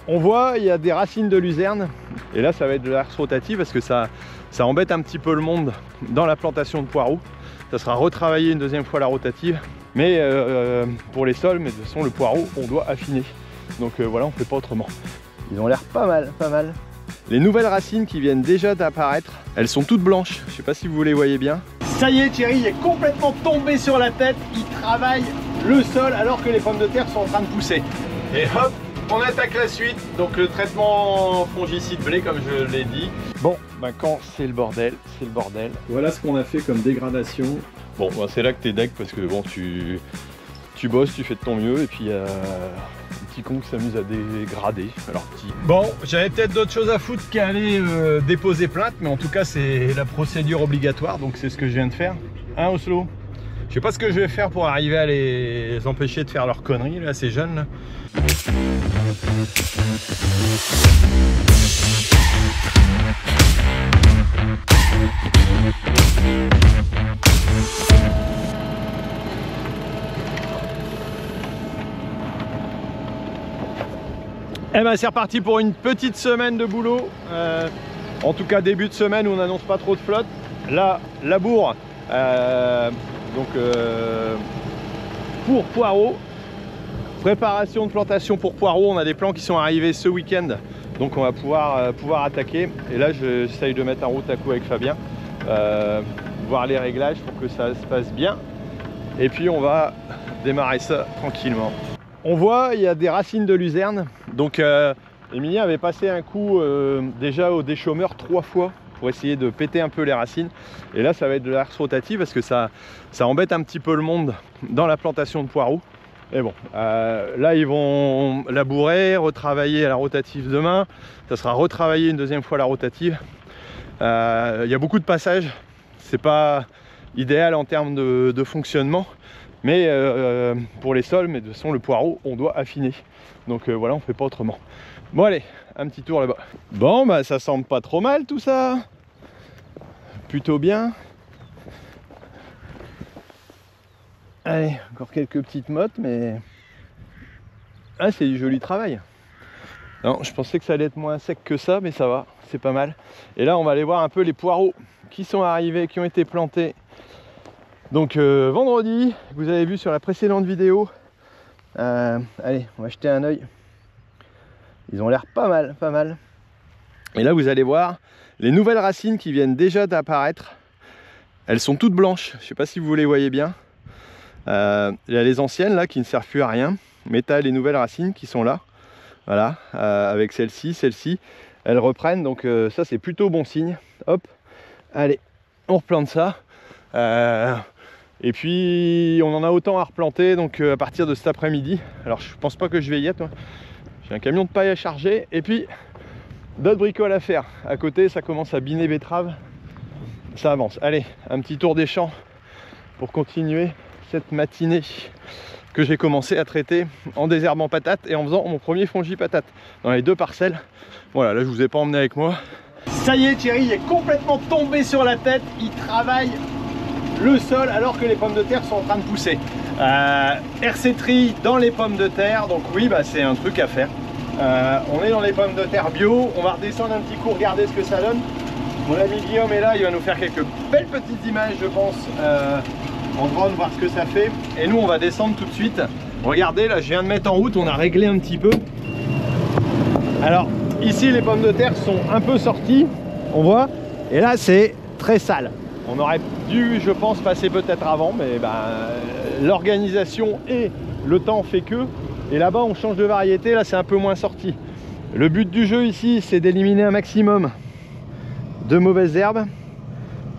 On voit, il y a des racines de luzerne. Et là, ça va être de l'axe rotatif parce que ça embête un petit peu le monde dans la plantation de poireaux. Ça sera retravaillé une deuxième fois la rotative. Mais pour les sols, mais de toute façon, le poireau, on doit affiner. Donc voilà, on ne fait pas autrement. Ils ont l'air pas mal, pas mal. Les nouvelles racines qui viennent déjà d'apparaître, elles sont toutes blanches. Je ne sais pas si vous les voyez bien. Ça y est, Thierry est complètement tombé sur la tête. Il travaille le sol alors que les pommes de terre sont en train de pousser. Et hop, on attaque la suite. Donc le traitement fongicide blé, comme je l'ai dit. Bon, bah quand c'est le bordel, c'est le bordel. Voilà ce qu'on a fait comme dégradation. Bon, bah c'est là que t'es deg parce que bon, tu bosses, tu fais de ton mieux et puis un petit con qui s'amuse à dégrader. Alors petit. Bon, j'avais peut-être d'autres choses à foutre qu'aller déposer plainte, mais en tout cas c'est la procédure obligatoire, donc c'est ce que je viens de faire. Hein, Oslo? Je sais pas ce que je vais faire pour arriver à les empêcher de faire leurs conneries là, ces jeunes là. Eh ben c'est reparti pour une petite semaine de boulot. En tout cas début de semaine où on n'annonce pas trop de flotte. Là, labour pour poireaux. Préparation de plantation pour poireaux. On a des plants qui sont arrivés ce week-end. Donc on va pouvoir attaquer. Et là j'essaye de mettre en route à coup avec Fabien. Voir les réglages pour que ça se passe bien. Et puis on va démarrer ça tranquillement. On voit, il y a des racines de luzerne. Donc Emilien avait passé un coup déjà au déchômeur 3 fois pour essayer de péter un peu les racines. Et là, ça va être de l'axe rotatif parce que ça embête un petit peu le monde dans la plantation de poireaux. Mais bon, là, ils vont labourer, retravailler à la rotative demain. Ça sera retravaillé une deuxième fois à la rotative. Il y a beaucoup de passages. C'est pas idéal en termes de fonctionnement. Mais pour les sols, mais de toute façon le poireau, on doit affiner. Donc voilà, on fait pas autrement. Bon allez, un petit tour là-bas. Bon bah ça semble pas trop mal tout ça. Plutôt bien. Allez, encore quelques petites mottes, mais... Ah, c'est du joli travail. Non, je pensais que ça allait être moins sec que ça, mais ça va, c'est pas mal. Et là, on va aller voir un peu les poireaux qui sont arrivés, qui ont été plantés. Donc vendredi, vous avez vu sur la précédente vidéo. Allez, on va jeter un œil. Ils ont l'air pas mal, pas mal. Et là, vous allez voir les nouvelles racines qui viennent déjà d'apparaître. Elles sont toutes blanches. Je ne sais pas si vous les voyez bien. Il y a les anciennes là qui ne servent plus à rien. Mais tu as les nouvelles racines qui sont là. Voilà, avec celle-ci, elles reprennent. Donc ça, c'est plutôt bon signe. Hop, allez, on replante ça. Et puis on en a autant à replanter donc à partir de cet après-midi. Alors je pense pas que je vais y être, moi. J'ai un camion de paille à charger et puis d'autres bricoles à faire. À côté ça commence à biner betterave. Ça avance. Allez, un petit tour des champs pour continuer cette matinée que j'ai commencé à traiter en désherbant patates et en faisant mon premier fongi patate dans les 2 parcelles. Voilà, là je vous ai pas emmené avec moi. Ça y est, Thierry est complètement tombé sur la tête. Il travaille le sol alors que les pommes de terre sont en train de pousser. RC tri dans les pommes de terre, donc oui, bah, c'est un truc à faire. On est dans les pommes de terre bio, on va redescendre un petit coup, regarder ce que ça donne. Mon ami Guillaume est là, il va nous faire quelques belles petites images, je pense, en drone, voir ce que ça fait. Et nous, on va descendre tout de suite. Regardez, là, je viens de mettre en route, on a réglé un petit peu. Alors, ici, les pommes de terre sont un peu sorties, on voit, et là, c'est très sale. On aurait dû, je pense, passer peut-être avant, mais ben, l'organisation et le temps fait que. Et là-bas, on change de variété, là, c'est un peu moins sorti. Le but du jeu ici, c'est d'éliminer un maximum de mauvaises herbes.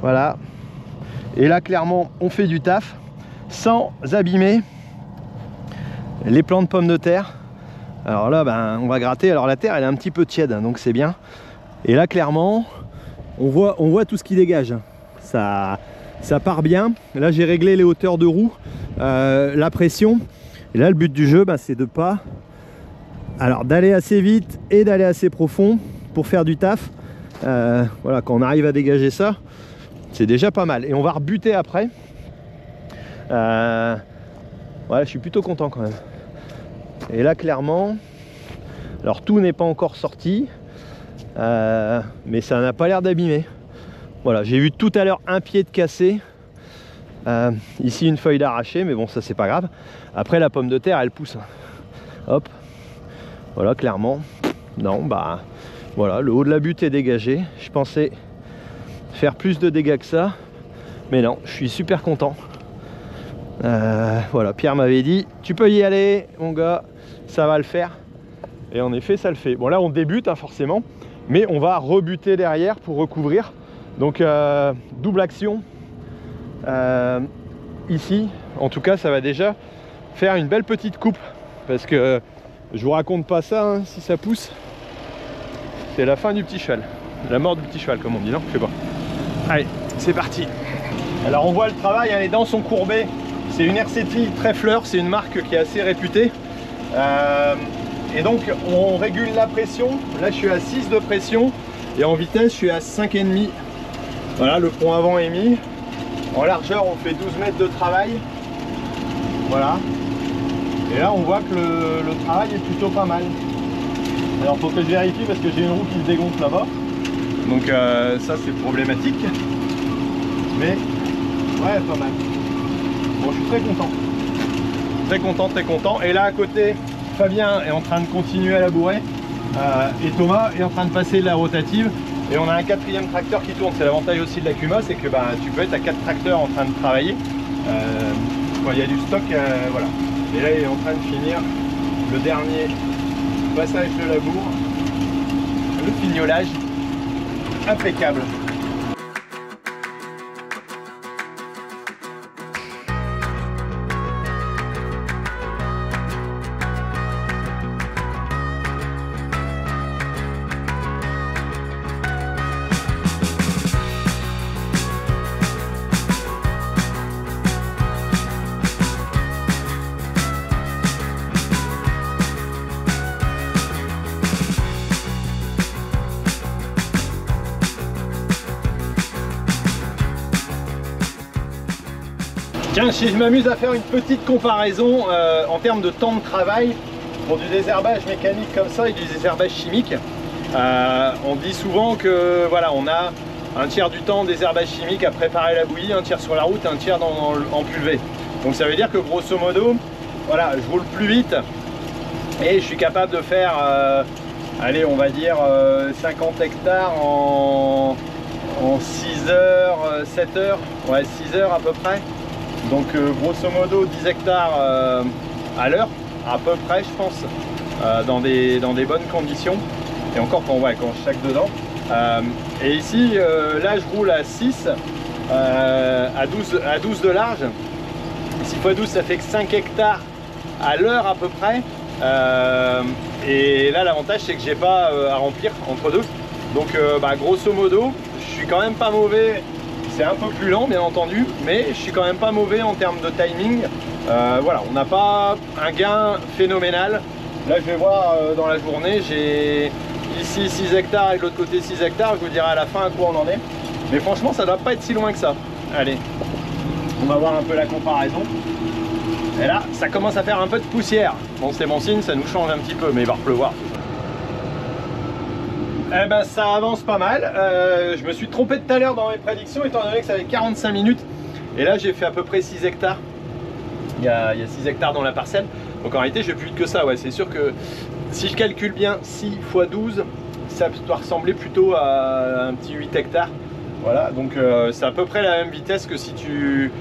Voilà. Et là, clairement, on fait du taf sans abîmer les plants de pommes de terre. Alors là, ben, on va gratter. Alors la terre, elle est un petit peu tiède, hein, donc c'est bien. Et là, clairement, on voit tout ce qui dégage. Ça part bien. Là j'ai réglé les hauteurs de roue, la pression. Et là le but du jeu, bah, c'est de pas... Alors d'aller assez vite et d'aller assez profond pour faire du taf. Voilà, quand on arrive à dégager ça, c'est déjà pas mal. Et on va rebuter après. Voilà, je suis plutôt content quand même. Et là clairement, Alors tout n'est pas encore sorti, mais ça n'a pas l'air d'abîmer. Voilà, j'ai vu tout à l'heure un pied de cassé, ici une feuille d'arraché, mais bon ça c'est pas grave. Après la pomme de terre elle pousse, hop, voilà clairement. Non bah voilà, le haut de la butte est dégagé. Je pensais faire plus de dégâts que ça, mais non, je suis super content. Voilà, Pierre m'avait dit tu peux y aller mon gars, ça va le faire. Et en effet ça le fait. Bon là on débute hein, forcément, mais on va rebuter derrière pour recouvrir. Donc double action ici. En tout cas ça va déjà faire une belle petite coupe, parce que je vous raconte pas ça hein, si ça pousse, c'est la fin du petit cheval, la mort du petit cheval comme on dit, non je sais pas. Allez c'est parti. Alors on voit le travail hein, les dents sont courbées. C'est une RCT très fleur, c'est une marque qui est assez réputée. Et donc on régule la pression. Là je suis à 6 de pression et en vitesse je suis à 5,5. Voilà, le pont avant est mis. En largeur on fait 12 mètres de travail. Voilà. Et là on voit que le travail est plutôt pas mal. Alors faut que je vérifie parce que j'ai une roue qui se dégonfle là-bas. Donc ça c'est problématique. Mais ouais pas mal. Bon, je suis très content. Très content, très content. Et là à côté, Fabien est en train de continuer à labourer. Et Thomas est en train de passer de la rotative. Et on a un 4e tracteur qui tourne. C'est l'avantage aussi de la Cuma, c'est que bah, tu peux être à 4 tracteurs en train de travailler. Quand il y a du stock, voilà. Et là il est en train de finir le dernier passage de labour. Le fignolage. Impeccable. Tiens, si je m'amuse à faire une petite comparaison en termes de temps de travail pour du désherbage mécanique comme ça et du désherbage chimique, on dit souvent que voilà, on a un tiers du temps désherbage chimique à préparer la bouillie, un tiers sur la route et un tiers en pulvée. Donc ça veut dire que grosso modo, voilà, je roule plus vite et je suis capable de faire, allez, on va dire 50 hectares en 6 heures, 7 heures, ouais 6 heures à peu près. Donc grosso modo 10 hectares à l'heure, à peu près je pense, dans des bonnes conditions. Et encore quand je sac dedans. Et ici, là je roule à 6, à 12 de large. 6 x 12 ça fait que 5 hectares à l'heure à peu près. Et là l'avantage c'est que j'ai pas à remplir entre deux. Donc grosso modo, je suis quand même pas mauvais. C'est un peu plus lent bien entendu, mais je suis quand même pas mauvais en termes de timing. Voilà, on n'a pas un gain phénoménal. Là je vais voir dans la journée, j'ai ici 6 hectares et de l'autre côté 6 hectares. Je vous dirai à la fin à quoi on en est. Mais franchement ça doit pas être si loin que ça. Allez, on va voir un peu la comparaison. Et là ça commence à faire un peu de poussière. Bon c'est bon signe, ça nous change un petit peu, mais il va repleuvoir. Eh ben ça avance pas mal. Je me suis trompé tout à l'heure dans mes prédictions étant donné que ça avait 45 minutes. Et là j'ai fait à peu près 6 hectares. Il y a 6 hectares dans la parcelle. Donc en réalité je vais plus vite que ça. Ouais, c'est sûr que si je calcule bien 6 x 12, ça doit ressembler plutôt à un petit 8 hectares. Voilà, donc c'est à peu près la même vitesse que si tu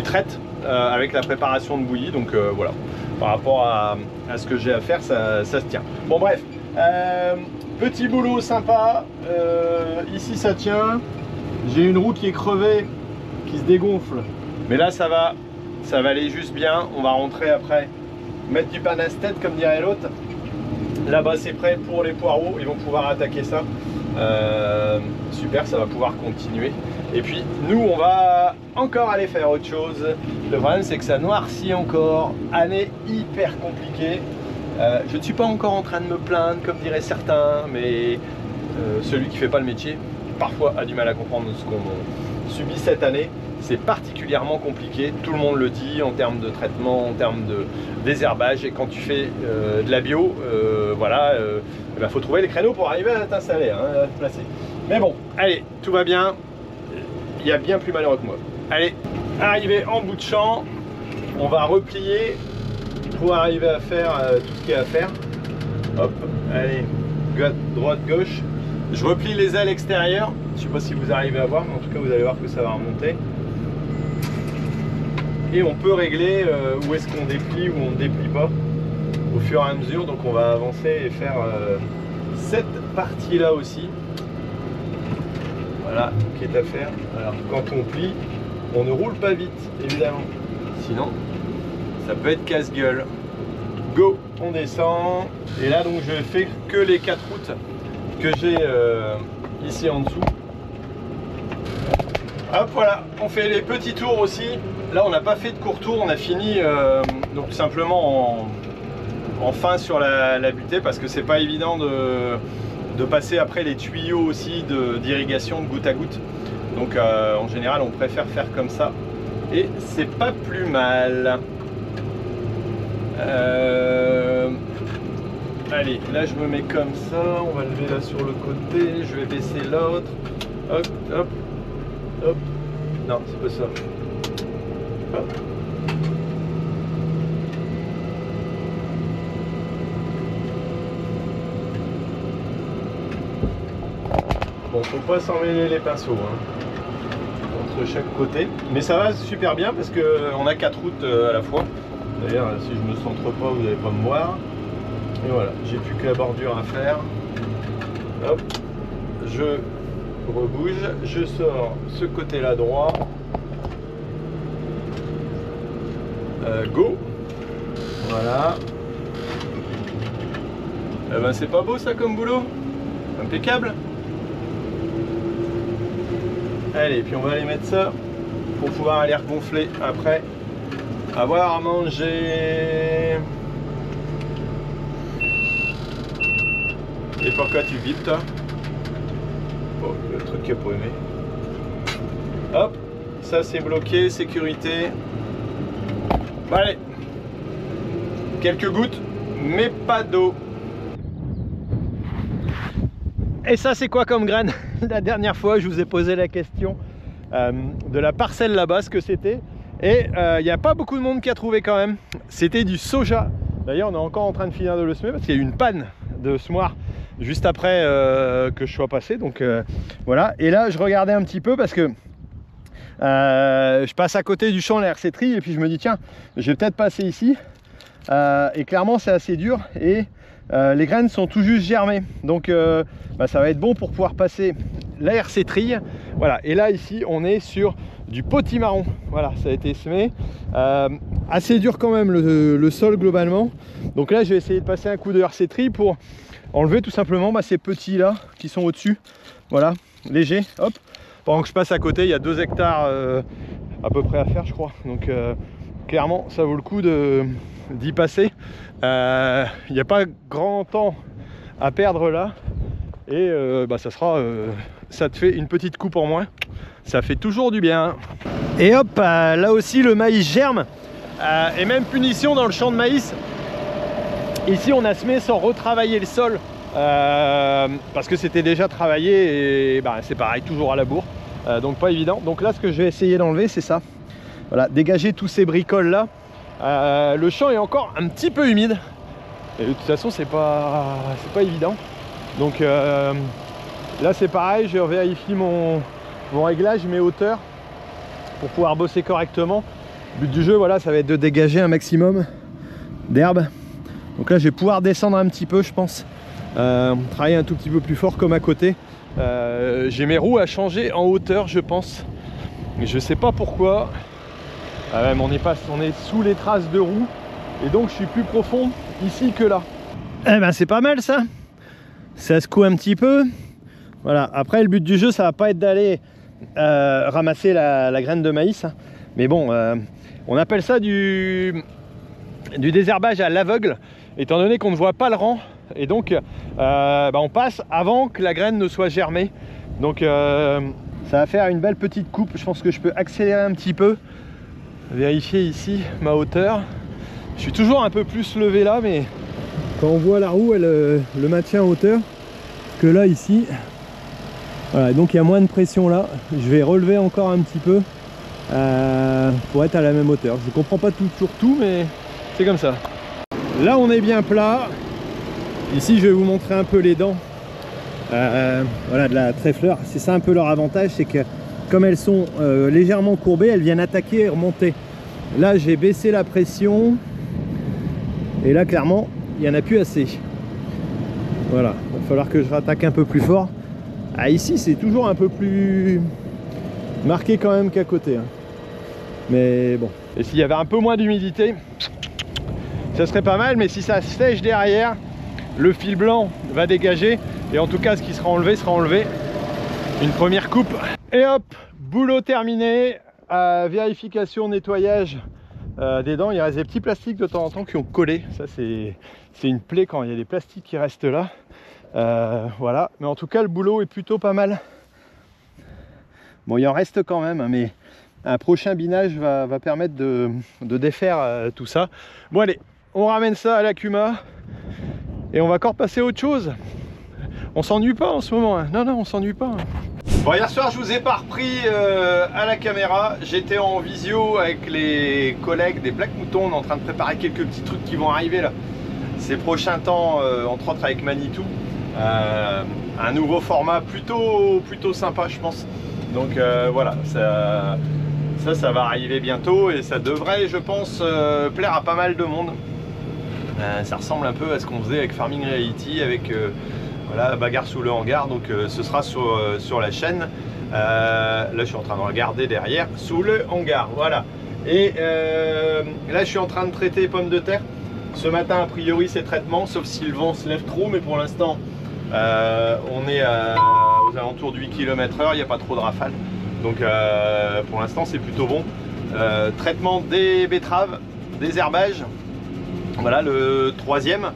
traites avec la préparation de bouillie. Donc voilà, par rapport à ce que j'ai à faire, ça se tient. Bon bref. Petit boulot sympa, ici ça tient, j'ai une roue qui est crevée, qui se dégonfle, mais là ça va aller juste bien. On va rentrer après, mettre du panastet comme dirait l'autre. Là-bas c'est prêt pour les poireaux, ils vont pouvoir attaquer ça. Super, ça va pouvoir continuer. Et puis nous on va encore aller faire autre chose. Le problème c'est que ça noircit encore, année hyper compliquée. Je ne suis pas encore en train de me plaindre comme diraient certains, mais celui qui ne fait pas le métier parfois a du mal à comprendre ce qu'on subit cette année. c'est particulièrement compliqué, tout le monde le dit en termes de traitement, en termes de désherbage, et quand tu fais de la bio, voilà, il faut trouver les créneaux pour arriver à t'installer, hein, à te placer. Mais bon, allez, tout va bien, il y a bien plus malheureux que moi. Allez, arrivé en bout de champ, on va replier pour arriver à faire tout ce qu'il y a à faire. Hop, allez, droite, gauche. Je replie les ailes extérieures. Je ne sais pas si vous arrivez à voir, mais en tout cas vous allez voir que ça va remonter. Et on peut régler où est-ce qu'on déplie ou on ne déplie pas au fur et à mesure. Donc on va avancer et faire cette partie-là aussi. Voilà, qui est à faire. Alors quand on plie, on ne roule pas vite, évidemment. Sinon, ça peut être casse-gueule. Go, on descend. Et là, donc, je fais que les 4 routes que j'ai ici en dessous. Hop, voilà, on fait les petits tours aussi. Là, on n'a pas fait de court tour, on a fini donc simplement en fin sur la butée, parce que c'est pas évident de passer après les tuyaux aussi d'irrigation de goutte à goutte. Donc en général, on préfère faire comme ça. Et c'est pas plus mal. Allez, là je me mets comme ça, on va lever là sur le côté, je vais baisser l'autre. Hop, hop, hop. Non, c'est pas ça. Hop. Bon, faut pas s'emmêler les pinceaux hein, entre chaque côté, mais ça va super bien parce qu'on a 4 routes à la fois. D'ailleurs, si je me centre pas, vous n'allez pas me voir. Et voilà, j'ai plus que la bordure à faire. Hop, je rebouge, je sors ce côté-là droit. Go. Voilà. Eh ben, c'est pas beau ça comme boulot. Impeccable. Allez, puis on va aller mettre ça pour pouvoir aller regonfler après avoir à manger. Et pourquoi tu vibres toi? Oh, le truc qui a pas aimé. Hop, ça c'est bloqué, sécurité. Bon, allez, quelques gouttes, mais pas d'eau. Et ça c'est quoi comme graine? La dernière fois je vous ai posé la question de la parcelle là-bas, ce que c'était. Et il n'y a pas beaucoup de monde qui a trouvé quand même. C'était du soja. D'ailleurs on est encore en train de finir de le semer parce qu'il y a eu une panne de semoir juste après que je sois passé. Donc voilà. Et là je regardais un petit peu parce que je passe à côté du champ de la RC-Tri et puis je me dis tiens, je vais peut-être passer ici. Et clairement c'est assez dur et les graines sont tout juste germées. Donc ça va être bon pour pouvoir passer la RC-Tri. Voilà. Et là ici on est sur du potimarron. Voilà, ça a été semé. Assez dur quand même le sol globalement. Donc là je vais essayer de passer un coup de RC-Tri pour enlever tout simplement ces petits là qui sont au dessus. Voilà, léger. Hop. Pendant que je passe à côté, il y a 2 hectares à peu près à faire je crois. Donc clairement ça vaut le coup d'y passer. Il n'y a pas grand temps à perdre là. Et ça sera ça te fait une petite coupe en moins. Ça fait toujours du bien. Et hop, là aussi le maïs germe. Et même punition dans le champ de maïs. Ici on a semé sans retravailler le sol. Parce que c'était déjà travaillé. Et c'est pareil, toujours à la bourre. Donc pas évident. Donc là ce que je vais essayer d'enlever c'est ça. Voilà, dégager tous ces bricoles là. Le champ est encore un petit peu humide. Et de toute façon c'est pas évident. Donc là c'est pareil, je vérifie mon réglage, mes hauteurs pour pouvoir bosser correctement. Le but du jeu, voilà, ça va être de dégager un maximum d'herbe. Donc là je vais pouvoir descendre un petit peu je pense, travailler un tout petit peu plus fort comme à côté. J'ai mes roues à changer en hauteur je pense, mais je sais pas pourquoi. Même on est sous les traces de roues et donc je suis plus profond ici que là. Eh ben c'est pas mal ça. Ça secoue un petit peu. Voilà, après le but du jeu ça va pas être d'aller ramasser la graine de maïs, mais bon on appelle ça du désherbage à l'aveugle, étant donné qu'on ne voit pas le rang, et donc on passe avant que la graine ne soit germée. Donc Ça va faire une belle petite coupe. Je pense que je peux accélérer un petit peu. Vérifier ici ma hauteur. Je suis toujours un peu plus levé là, mais quand on voit la roue, elle le maintient en hauteur. Que là ici, voilà, donc il y a moins de pression là. Je vais relever encore un petit peu pour être à la même hauteur. Je comprends pas toujours tout, mais c'est comme ça. Là on est bien plat. Ici je vais vous montrer un peu les dents. Voilà, de la tréfleur. C'est ça un peu leur avantage, c'est que comme elles sont légèrement courbées, elles viennent attaquer et remonter. Là j'ai baissé la pression et là clairement il n'y en a plus assez. Voilà, il va falloir que je rattaque un peu plus fort. Ah, ici c'est toujours un peu plus marqué quand même qu'à côté, hein. Mais bon. Et s'il y avait un peu moins d'humidité, ça serait pas mal, mais si ça sèche derrière, le fil blanc va dégager et en tout cas ce qui sera enlevé sera enlevé. Une première coupe et hop, boulot terminé. Vérification, nettoyage des dents. Il reste des petits plastiques de temps en temps qui ont collé. Ça c'est une plaie quand il y a des plastiques qui restent là. Voilà, mais en tout cas le boulot est plutôt pas mal. Bon, il en reste quand même, mais un prochain binage va permettre de défaire tout ça. Bon allez, on ramène ça à l'Akuma et on va encore passer à autre chose. On s'ennuie pas en ce moment, hein. Non, on s'ennuie pas, hein. Bon, hier soir je vous ai pas repris à la caméra. J'étais en visio avec les collègues des Black Moutons. On est en train de préparer quelques petits trucs qui vont arriver là ces prochains temps, entre autres avec Manitou. Un nouveau format plutôt sympa je pense. Donc voilà, ça va arriver bientôt et ça devrait, je pense, plaire à pas mal de monde. Ça ressemble un peu à ce qu'on faisait avec Farming Reality, avec voilà, bagarre sous le hangar. Donc ce sera sur la chaîne. Là je suis en train de regarder derrière, sous le hangar, voilà. Et là je suis en train de traiter pommes de terre. Ce matin a priori c'est traitement, sauf si le vent se lève trop, mais pour l'instant on est aux alentours de 8 km/h, il n'y a pas trop de rafales. Donc pour l'instant c'est plutôt bon. Traitement des betteraves, des herbages, voilà le troisième.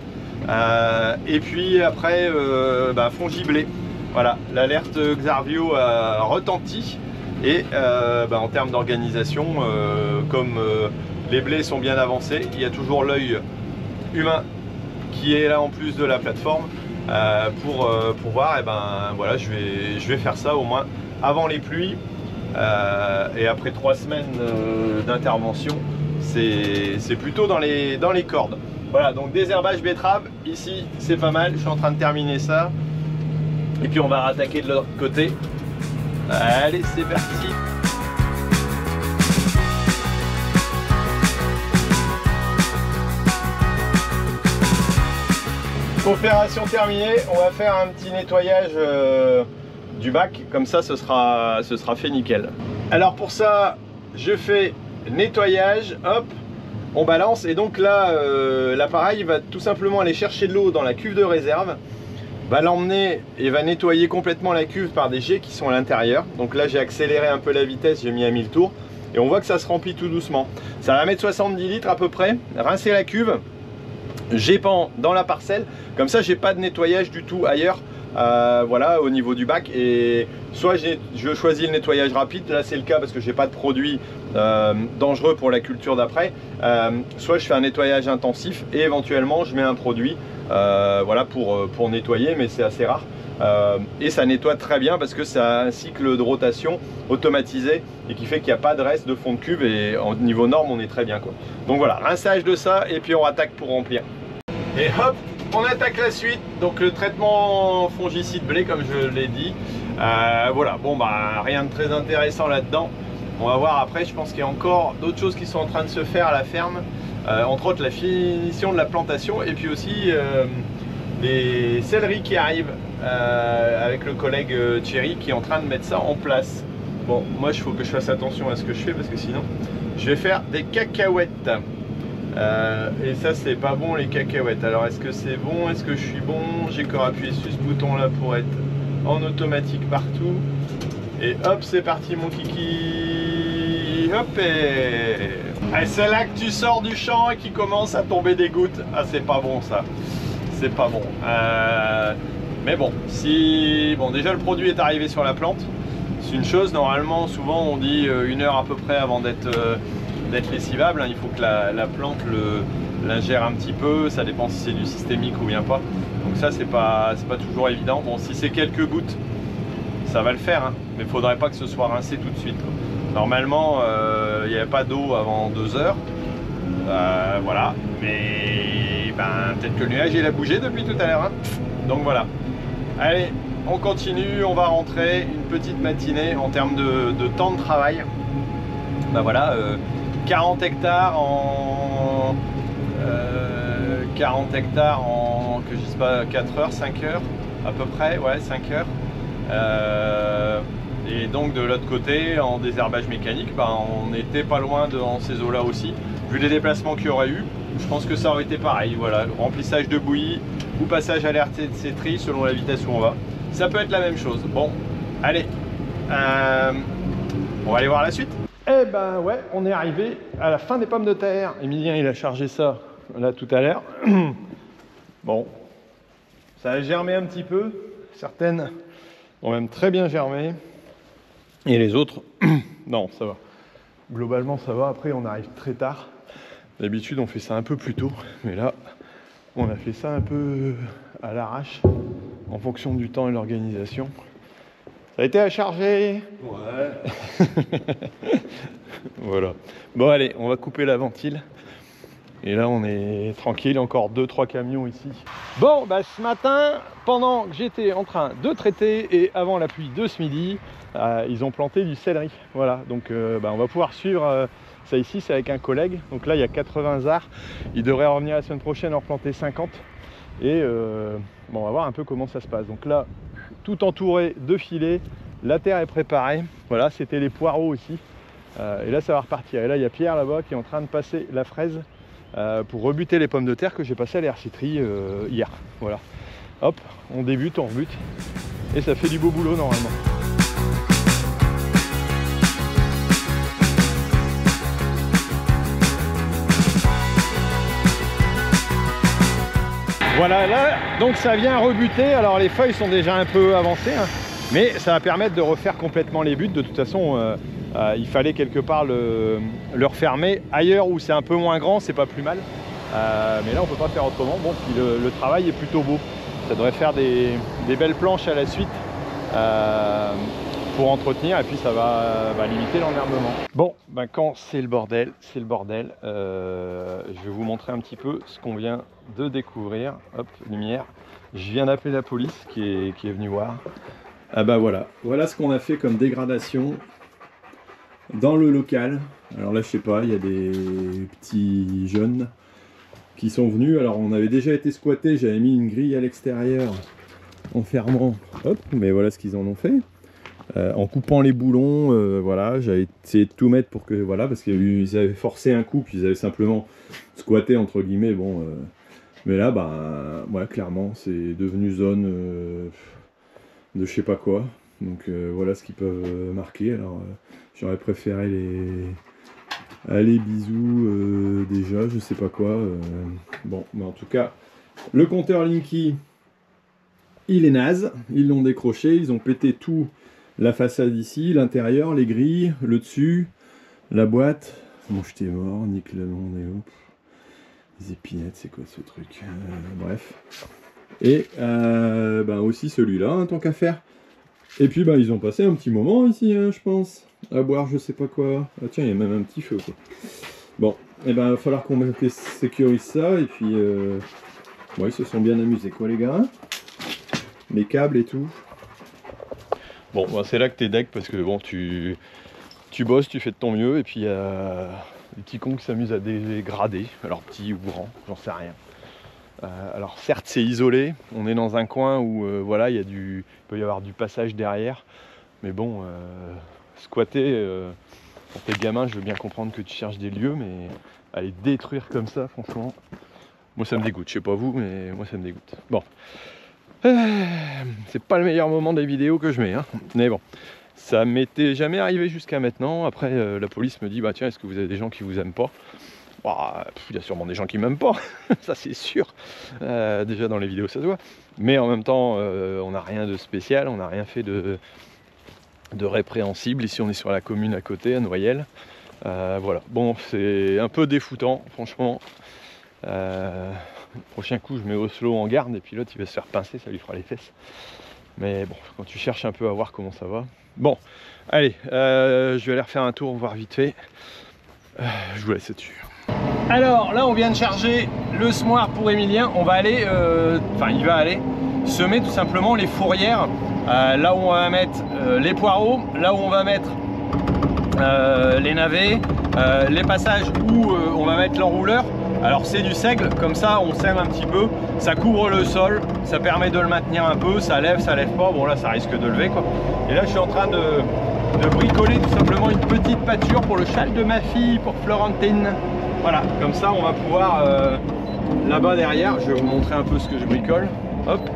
Et puis après fongiblé. Voilà, l'alerte Xarvio a retenti. Et en termes d'organisation, comme les blés sont bien avancés, il y a toujours l'œil humain qui est là en plus de la plateforme pour voir. Et voilà, je vais faire ça au moins avant les pluies. Et après 3 semaines d'intervention, c'est plutôt dans les cordes. Voilà, donc désherbage betterave, ici c'est pas mal, je suis en train de terminer ça. Et puis on va rattaquer de l'autre côté. Allez, c'est parti. Opération terminée, on va faire un petit nettoyage du bac, comme ça ce sera fait nickel. Alors pour ça, je fais nettoyage, hop, on balance et donc là l'appareil va tout simplement aller chercher de l'eau dans la cuve de réserve, va l'emmener et va nettoyer complètement la cuve par des jets qui sont à l'intérieur. Donc là j'ai accéléré un peu la vitesse, j'ai mis à 1000 tours et on voit que ça se remplit tout doucement. Ça va mettre 70 litres à peu près, rincer la cuve, j'épand dans la parcelle, comme ça j'ai pas de nettoyage du tout ailleurs. Voilà, au niveau du bac, et soit je choisis le nettoyage rapide, là c'est le cas parce que j'ai pas de produit dangereux pour la culture d'après, soit je fais un nettoyage intensif et éventuellement je mets un produit voilà, pour nettoyer, mais c'est assez rare. Et ça nettoie très bien parce que ça a un cycle de rotation automatisé et qui fait qu'il n'y a pas de reste de fond de cuve, et au niveau norme on est très bien quoi. Donc voilà, rinçage de ça et puis on attaque pour remplir. Et hop, on attaque la suite, donc le traitement fongicide blé comme je l'ai dit. Voilà, bon rien de très intéressant là-dedans. On va voir après, je pense qu'il y a encore d'autres choses qui sont en train de se faire à la ferme. Entre autres la finition de la plantation et puis aussi les céleris qui arrivent avec le collègue Thierry qui est en train de mettre ça en place. Bon, moi il faut que je fasse attention à ce que je fais parce que sinon je vais faire des cacahuètes. Et ça c'est pas bon les cacahuètes. Alors est-ce que c'est bon? Est-ce que je suis bon? J'ai qu'à appuyer sur ce bouton là pour être en automatique partout. Et hop, c'est parti mon kiki. Hop, et c'est là que tu sors du champ et qu'il commence à tomber des gouttes. Ah c'est pas bon ça. C'est pas bon. Mais bon, si... Bon déjà le produit est arrivé sur la plante. c'est une chose, normalement, souvent on dit 1 heure à peu près avant d'être lessivable, hein. Il faut que la plante l'ingère un petit peu, ça dépend si c'est du systémique ou bien pas. Donc ça c'est pas toujours évident. Bon, si c'est quelques gouttes, ça va le faire, hein. Mais il faudrait pas que ce soit rincé tout de suite, quoi. Normalement, il n'y avait pas d'eau avant 2 heures. Voilà, mais ben, peut-être que le nuage il a bougé depuis tout à l'heure, hein. Donc voilà. Allez, on continue, on va rentrer. Une petite matinée en termes de temps de travail. Ben voilà, 40 hectares en 40 hectares en, que je dise pas, 4 heures, 5 heures à peu près, ouais, 5 heures. Et donc de l'autre côté, en désherbage mécanique, ben, on n'était pas loin dans ces eaux-là aussi. Vu les déplacements qu'il y aurait eu, je pense que ça aurait été pareil. Voilà, remplissage de bouillie ou passage à l'RTC tri selon la vitesse où on va. Ça peut être la même chose. Bon, allez, on va aller voir la suite. Eh ben ouais, on est arrivé à la fin des pommes de terre. Emilien, il a chargé ça là tout à l'heure. Bon, ça a germé un petit peu. Certaines ont même très bien germé. Et les autres, non, ça va. Globalement, ça va. Après, on arrive très tard. D'habitude, on fait ça un peu plus tôt. Mais là, on a fait ça un peu à l'arrache, en fonction du temps et de l'organisation. Ça a été à charger. Ouais. Voilà. Bon, allez, on va couper la ventile. Et là, on est tranquille. Encore 2-3 camions ici. Bon, bah, ce matin, pendant que j'étais en train de traiter et avant la pluie de ce midi, ils ont planté du céleri. Voilà. Donc, bah, on va pouvoir suivre ça ici. C'est avec un collègue. Donc là, il y a 80 arts. Il devrait revenir la semaine prochaine en replanter 50. Et bon, on va voir un peu comment ça se passe. Donc là, tout entouré de filets. La terre est préparée. Voilà, c'était les poireaux aussi. Et là, ça va repartir. Et là, il y a Pierre là-bas qui est en train de passer la fraise pour rebuter les pommes de terre que j'ai passé à l'RTC tri hier. Voilà. Hop, on débute, on rebute. Et ça fait du beau boulot normalement. Voilà, là, donc ça vient rebuter. Alors les feuilles sont déjà un peu avancées, hein, mais ça va permettre de refaire complètement les buts. De toute façon, il fallait quelque part le refermer. Ailleurs où c'est un peu moins grand, c'est pas plus mal. Mais là, on peut pas faire autrement. Bon, puis le travail est plutôt beau. Ça devrait faire des belles planches à la suite pour entretenir, et puis ça va limiter l'enherbement. Bon, ben quand c'est le bordel, c'est le bordel. Je vais vous montrer un petit peu ce qu'on vient de découvrir. Hop, lumière. Je viens d'appeler la police qui est venue voir. Ah bah voilà, voilà ce qu'on a fait comme dégradation dans le local. Alors là, je sais pas, il y a des petits jeunes qui sont venus. Alors on avait déjà été squatté, j'avais mis une grille à l'extérieur en fermant. Hop, mais voilà ce qu'ils en ont fait. En coupant les boulons, voilà, j'avais essayé de tout mettre pour que, voilà, parce qu'ils avaient forcé un coup, puis ils avaient simplement squatté entre guillemets, bon, mais là, bah, ouais, clairement, c'est devenu zone de je sais pas quoi, donc voilà ce qu'ils peuvent marquer. Alors, j'aurais préféré les bisous déjà, je sais pas quoi, bon, mais en tout cas, le compteur Linky, il est naze, ils l'ont décroché, ils ont pété tout. La façade ici, l'intérieur, les grilles, le dessus, la boîte. Bon, j'étais mort, nique le monde et hop. Les épinettes, c'est quoi ce truc, bref. Et ben aussi celui-là, hein, tant qu'à faire. Et puis ben, ils ont passé un petit moment ici, hein, je pense. À boire je sais pas quoi. Ah tiens, il y a même un petit feu quoi. Bon, et ben il va falloir qu'on sécurise ça. Et puis, bon, ils se sont bien amusés quoi les gars. Les câbles et tout. Bon, bah c'est là que t'es deck parce que bon, tu bosses, tu fais de ton mieux, et puis il y a des petits cons qui s'amusent à dégrader, alors petits ou grands, j'en sais rien. Alors certes c'est isolé, on est dans un coin où voilà, il peut y avoir du passage derrière, mais bon, squatter, pour tes gamins, je veux bien comprendre que tu cherches des lieux, mais aller détruire comme ça, franchement, moi ça me dégoûte, je sais pas vous, mais moi ça me dégoûte. Bon. C'est pas le meilleur moment des vidéos que je mets, hein. Mais bon, ça m'était jamais arrivé jusqu'à maintenant. Après, la police me dit, bah tiens, est-ce que vous avez des gens qui vous aiment pas? Bah, il y a sûrement des gens qui m'aiment pas, ça c'est sûr. Déjà dans les vidéos ça se voit. Mais en même temps, on n'a rien de spécial, on n'a rien fait répréhensible. Ici on est sur la commune à côté, à Noyelles. Voilà, bon c'est un peu défoutant franchement. Prochain coup je mets Oslo en garde et puis l'autre il va se faire pincer, ça lui fera les fesses. Mais bon, quand tu cherches un peu à voir comment ça va. Bon, allez, je vais aller refaire un tour, voir vite fait. Je vous laisse là-dessus. Alors là on vient de charger le semoir pour Emilien. On va aller, il va aller semer tout simplement les fourrières. Là où on va mettre les poireaux, là où on va mettre les navets, les passages où on va mettre l'enrouleur. Alors c'est du seigle, comme ça on sème un petit peu, ça couvre le sol, ça permet de le maintenir un peu, ça lève pas, bon là ça risque de lever quoi. Et là je suis en train de bricoler tout simplement une petite pâture pour le châle de ma fille, pour Florentine. Voilà, comme ça on va pouvoir là-bas derrière, je vais vous montrer un peu ce que je bricole. Hop,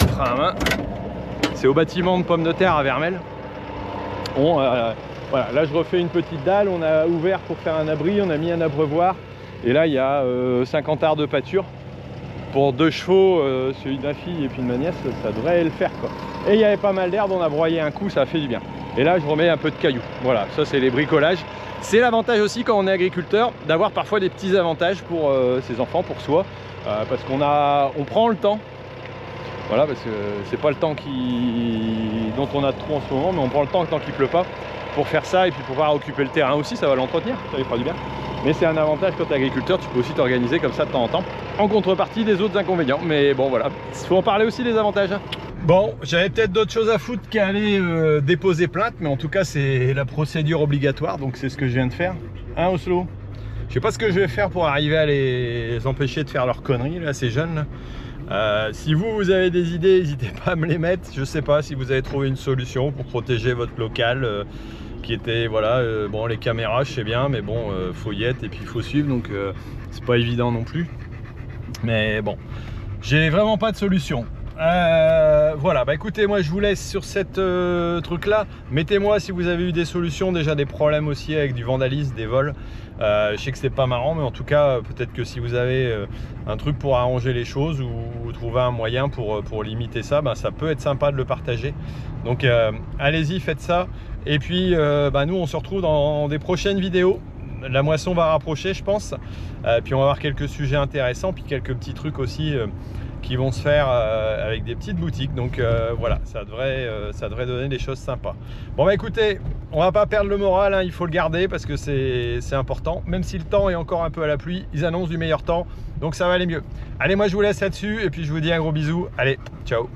frein à main. C'est au bâtiment de pommes de terre à Vermel. Bon, voilà, là je refais une petite dalle, on a ouvert pour faire un abri, on a mis un abreuvoir. Et là il y a 50 arts de pâture pour 2 chevaux, celui de ma fille et puis de ma nièce, ça devrait le faire quoi. Et il y avait pas mal d'herbe, on a broyé un coup, ça a fait du bien. Et là je remets un peu de cailloux. Voilà, ça c'est les bricolages. C'est l'avantage aussi quand on est agriculteur d'avoir parfois des petits avantages pour ses enfants, pour soi, parce on prend le temps. Voilà, parce que c'est pas le temps dont on a trop en ce moment, mais on prend le temps tant qu'il pleut pas pour faire ça et puis pouvoir occuper le terrain aussi, ça va l'entretenir, ça lui fera du bien. Mais c'est un avantage quand tu es agriculteur, tu peux aussi t'organiser comme ça de temps en temps, en contrepartie des autres inconvénients. Mais bon voilà, il faut en parler aussi des avantages. Bon, j'avais peut-être d'autres choses à foutre qu'aller déposer plainte, mais en tout cas c'est la procédure obligatoire, donc c'est ce que je viens de faire. Hein Oslo? Je sais pas ce que je vais faire pour arriver à les empêcher de faire leurs conneries, là, ces jeunes là. Si vous avez des idées, n'hésitez pas à me les mettre. Je sais pas si vous avez trouvé une solution pour protéger votre local qui était, voilà, bon les caméras je sais bien, mais bon faut y être et puis il faut suivre, donc c'est pas évident non plus. Mais bon, j'ai vraiment pas de solution. Voilà, bah écoutez, moi je vous laisse sur cette truc là. Mettez-moi si vous avez eu des solutions, déjà des problèmes aussi avec du vandalisme, des vols. Je sais que c'est pas marrant, mais en tout cas peut-être que si vous avez un truc pour arranger les choses ou trouver un moyen pour limiter ça, bah, ça peut être sympa de le partager. Donc allez-y, faites ça. Et puis bah, nous on se retrouve dans des prochaines vidéos. La moisson va rapprocher je pense, puis on va voir quelques sujets intéressants, puis quelques petits trucs aussi qui vont se faire avec des petites boutiques. Donc voilà, ça devrait donner des choses sympas. Bon bah écoutez, on va pas perdre le moral, hein, il faut le garder parce que c'est important. Même si le temps est encore un peu à la pluie, ils annoncent du meilleur temps, donc ça va aller mieux. Allez, moi je vous laisse là-dessus et puis je vous dis un gros bisou. Allez, ciao.